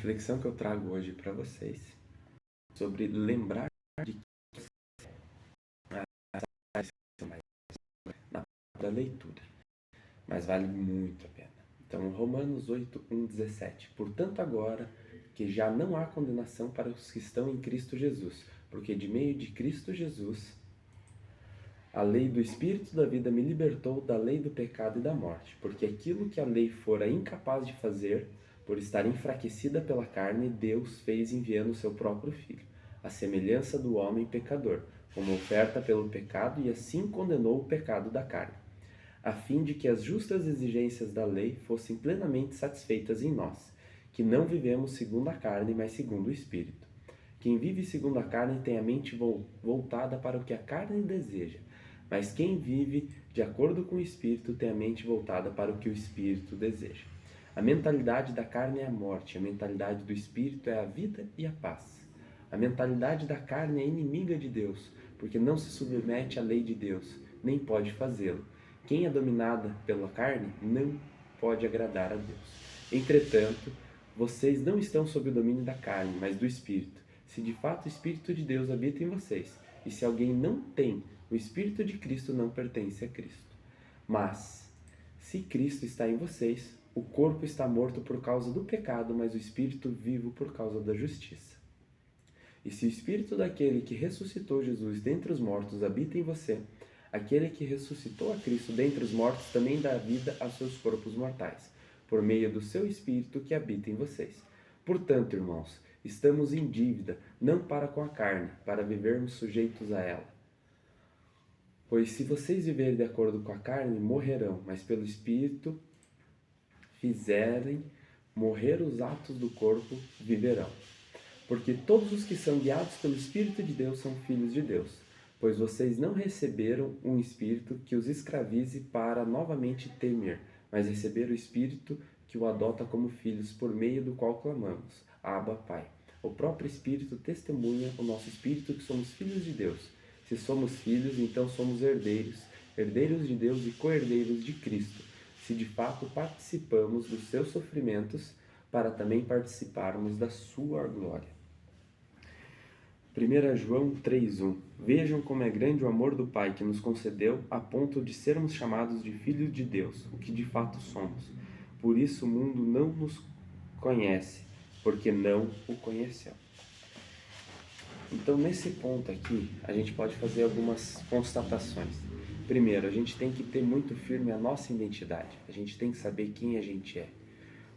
reflexão que eu trago hoje para vocês sobre lembrar de que na da leitura, mas vale muito a pena. Então, Romanos 8, 1, 17. Portanto, agora que já não há condenação para os que estão em Cristo Jesus, porque de meio de Cristo Jesus, a lei do Espírito da vida me libertou da lei do pecado e da morte, porque aquilo que a lei fora incapaz de fazer, por estar enfraquecida pela carne, Deus fez enviando o seu próprio Filho, à semelhança do homem pecador, como oferta pelo pecado, e assim condenou o pecado da carne, a fim de que as justas exigências da lei fossem plenamente satisfeitas em nós, que não vivemos segundo a carne, mas segundo o Espírito. Quem vive segundo a carne tem a mente voltada para o que a carne deseja, mas quem vive de acordo com o Espírito tem a mente voltada para o que o Espírito deseja. A mentalidade da carne é a morte, a mentalidade do Espírito é a vida e a paz. A mentalidade da carne é inimiga de Deus, porque não se submete à lei de Deus, nem pode fazê-lo. Quem é dominada pela carne não pode agradar a Deus. Entretanto, vocês não estão sob o domínio da carne, mas do Espírito, se de fato o Espírito de Deus habita em vocês. E se alguém não tem o Espírito de Cristo, não pertence a Cristo. Mas, se Cristo está em vocês, o corpo está morto por causa do pecado, mas o Espírito vivo por causa da justiça. E se o Espírito daquele que ressuscitou Jesus dentre os mortos habita em você, aquele que ressuscitou a Cristo dentre os mortos também dá vida a seus corpos mortais, por meio do seu Espírito que habita em vocês. Portanto, irmãos, estamos em dívida, não para com a carne, para vivermos sujeitos a ela. Pois se vocês viverem de acordo com a carne, morrerão, mas pelo Espírito fizerem morrer os atos do corpo, viverão. Porque todos os que são guiados pelo Espírito de Deus são filhos de Deus. Pois vocês não receberam um espírito que os escravize para novamente temer, mas receberam o Espírito que o adota como filhos, por meio do qual clamamos: Abba, Pai. O próprio Espírito testemunha o nosso espírito que somos filhos de Deus. Se somos filhos, então somos herdeiros, herdeiros de Deus e co-herdeiros de Cristo, se de fato participamos dos seus sofrimentos, para também participarmos da sua glória. 1 João 3,1. Vejam como é grande o amor do Pai que nos concedeu a ponto de sermos chamados de filhos de Deus, o que de fato somos. Por isso o mundo não nos conhece, porque não o conheceu. Então, nesse ponto aqui, a gente pode fazer algumas constatações. Primeiro, a gente tem que ter muito firme a nossa identidade. A gente tem que saber quem a gente é.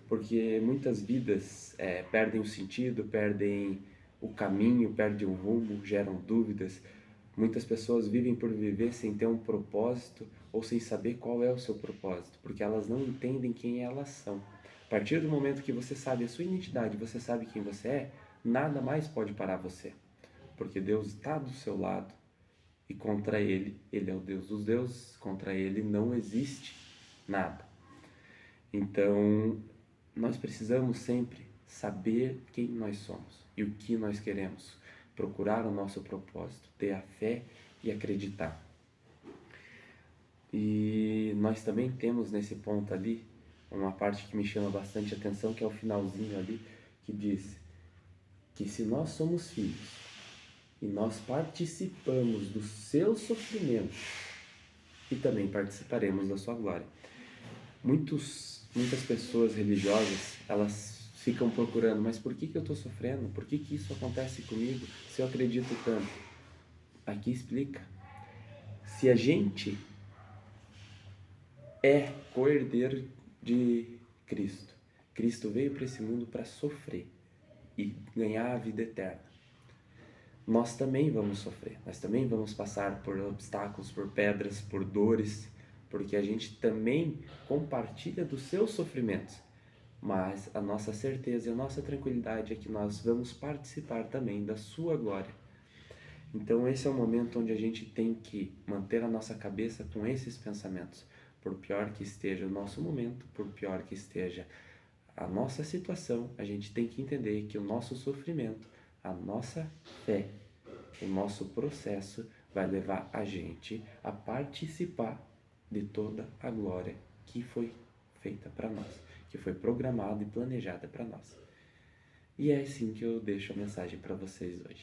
Porque muitas vidas perdem o sentido, perdem o caminho, perdem o rumo, geram dúvidas. Muitas pessoas vivem por viver sem ter um propósito ou sem saber qual é o seu propósito, porque elas não entendem quem elas são. A partir do momento que você sabe a sua identidade, você sabe quem você é, nada mais pode parar você. Porque Deus está do seu lado e contra Ele é o Deus dos deuses, contra Ele não existe nada. Então, nós precisamos sempre saber quem nós somos e o que nós queremos, procurar o nosso propósito, ter a fé e acreditar. E nós também temos nesse ponto ali uma parte que me chama bastante atenção, que é o finalzinho ali, que diz que se nós somos filhos e nós participamos do seu sofrimento, e também participaremos da sua glória. Muitas pessoas religiosas, elas ficam procurando, mas por que eu estou sofrendo? Por que isso acontece comigo se eu acredito tanto? Aqui explica. Se a gente é co-herdeiro de Cristo, Cristo veio para esse mundo para sofrer e ganhar a vida eterna. Nós também vamos sofrer, nós também vamos passar por obstáculos, por pedras, por dores, porque a gente também compartilha dos seus sofrimentos. Mas a nossa certeza e a nossa tranquilidade é que nós vamos participar também da sua glória. Então esse é o momento onde a gente tem que manter a nossa cabeça com esses pensamentos. Por pior que esteja o nosso momento, por pior que esteja a nossa situação, a gente tem que entender que o nosso sofrimento, a nossa fé, o nosso processo vai levar a gente a participar de toda a glória que foi feita para nós, que foi programada e planejada para nós. E é assim que eu deixo a mensagem para vocês hoje.